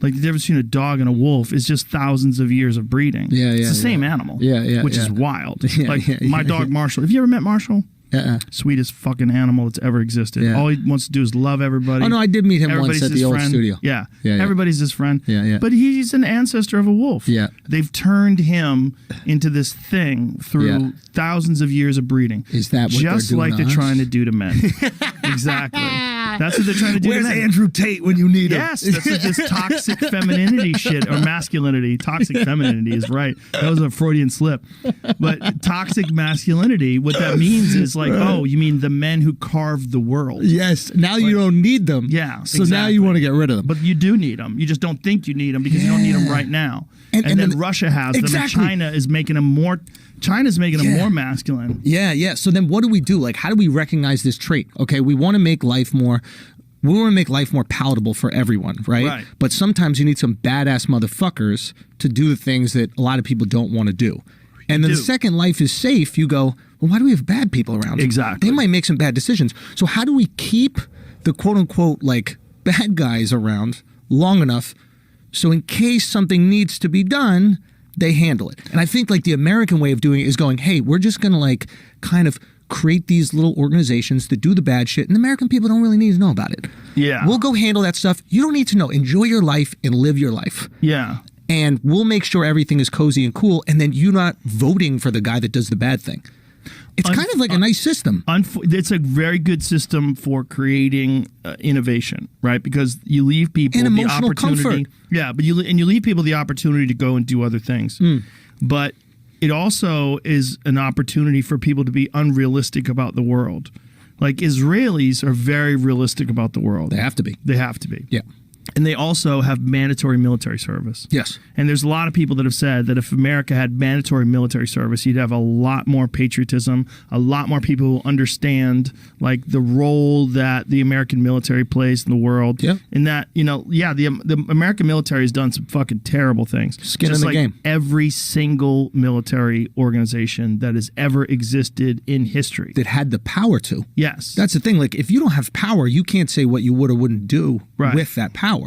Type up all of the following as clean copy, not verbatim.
Like the difference between a dog and a wolf is just thousands of years of breeding. Yeah, it's the same animal. Which is wild. My dog Marshall. Have you ever met Marshall? Sweetest fucking animal that's ever existed. All he wants to do is love everybody. Oh no, I did meet him once at the old studio. Yeah. Everybody's his friend. Yeah. But he's an ancestor of a wolf. Yeah. They've turned him into this thing through thousands of years of breeding. Is that what just they're doing like they're trying to do to men? Exactly. That's what they're trying to do. Where's to men. Andrew Tate when you need him? Yes, that's what this toxic femininity shit, or masculinity. Toxic femininity is right. That was a Freudian slip. But toxic masculinity, what that means is like, oh, you mean the men who carved the world. Yes. Now you don't need them. Yeah. So now you want to get rid of them. But you do need them. You just don't think you need them because you don't need them right now. And then Russia has them. And China is making them more. China's making them more masculine. Yeah. So then what do we do? Like, how do we recognize this trait? Okay, we want to make life more palatable for everyone, right? But sometimes you need some badass motherfuckers to do the things that a lot of people don't want to do. And then the second life is safe, you go, well, why do we have bad people around? Exactly. They might make some bad decisions. So how do we keep the quote unquote like bad guys around long enough so in case something needs to be done, they handle it? And I think like the American way of doing it is going, hey, we're just going to like kind of create these little organizations that do the bad shit, and the American people don't really need to know about it. Yeah. We'll go handle that stuff. You don't need to know. Enjoy your life and live your life. Yeah. And we'll make sure everything is cozy and cool, and then you're not voting for the guy that does the bad thing. It's kind of like a nice system. It's a very good system for creating innovation, right? Because you leave people and the emotional opportunity. Comfort. Yeah, but you leave people the opportunity to go and do other things. But it also is an opportunity for people to be unrealistic about the world. Like Israelis are very realistic about the world. They have to be. They have to be. Yeah. And they also have mandatory military service. Yes. And there's a lot of people that have said that if America had mandatory military service, you'd have a lot more patriotism, a lot more people who understand like the role that the American military plays in the world. Yeah. And that, you know, the American military has done some fucking terrible things. Skin in the game. Every single military organization that has ever existed in history. That had the power to. Yes. That's the thing. Like, if you don't have power, you can't say what you would or wouldn't do with that power.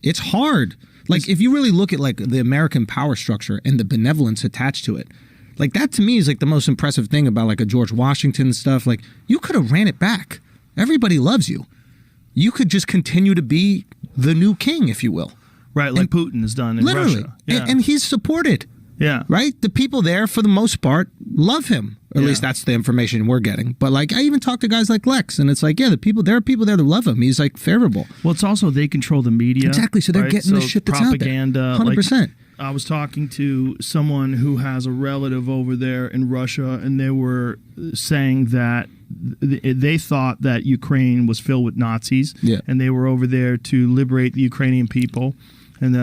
It's hard. Like, if you really look at like the American power structure and the benevolence attached to it, like that to me is like the most impressive thing about like a George Washington stuff. Like, you could have ran it back. Everybody loves you. You could just continue to be the new king, if you will. Right, like Putin has done in Russia. Yeah. And he's supported. Yeah. Right? The people there, for the most part, love him. Or at least that's the information we're getting. But like, I even talk to guys like Lex, and it's like, there are people there that love him. He's like favorable. Well, it's also they control the media. Exactly. So they're getting the shit that's propaganda, out there. 100%. Like, I was talking to someone who has a relative over there in Russia, and they were saying that they thought that Ukraine was filled with Nazis, and they were over there to liberate the Ukrainian people. And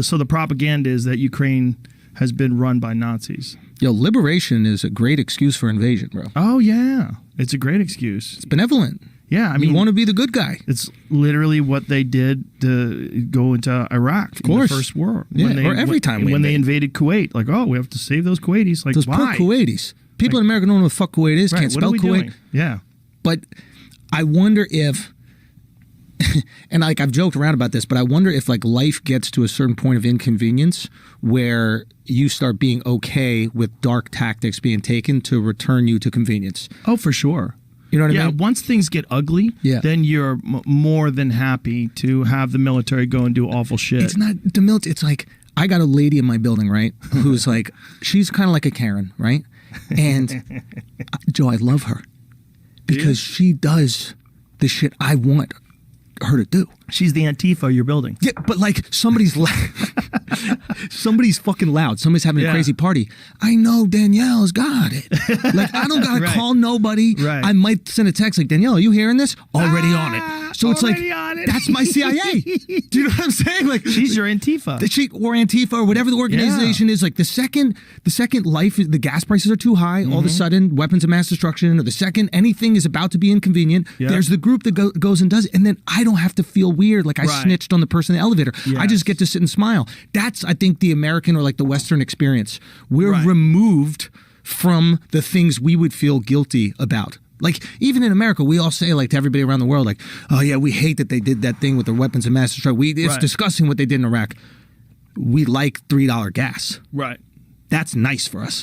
so the propaganda is that Ukraine has been run by Nazis. Yo, liberation is a great excuse for invasion, bro. Oh, yeah. It's a great excuse. It's benevolent. Yeah, I mean, you want to be the good guy. It's literally what they did to go into Iraq in the First War. Yeah, or every time when they invaded Kuwait. Like, oh, we have to save those Kuwaitis. Like, those why? poor Kuwaitis. People in America don't know what the fuck Kuwait is, can't spell Kuwait. Doing? Yeah. But I wonder if... and like I've joked around about this, but I wonder if like life gets to a certain point of inconvenience where you start being okay with dark tactics being taken to return you to convenience. Oh, for sure. You know what I mean? Yeah, once things get ugly, then you're more than happy to have the military go and do awful shit. It's not the military. It's like, I got a lady in my building, right, who's like, she's kind of like a Karen, right? And Joe, I love her because she does the shit I want her to do. She's the Antifa you're building. Yeah, but like somebody's somebody's fucking loud. Somebody's having a crazy party. I know Danielle's got it. Like, I don't gotta call nobody. Right. I might send a text like, Danielle, are you hearing this? Already on it. So it's like, that's my CIA. Do you know what I'm saying? Like, she's your Antifa. Or Antifa or whatever the organization is. Like the second the gas prices are too high, all of a sudden weapons of mass destruction, or the second anything is about to be inconvenient, there's the group that goes and does it, and then I don't have to feel weird like I snitched on the person in the elevator. I just get to sit and smile. That's, I think, the American or like the Western experience. We're removed from the things we would feel guilty about. Like, even in America, we all say, like, to everybody around the world, like, oh, yeah, we hate that they did that thing with their weapons of mass destruction. It's disgusting what they did in Iraq. We like $3 gas. Right. That's nice for us.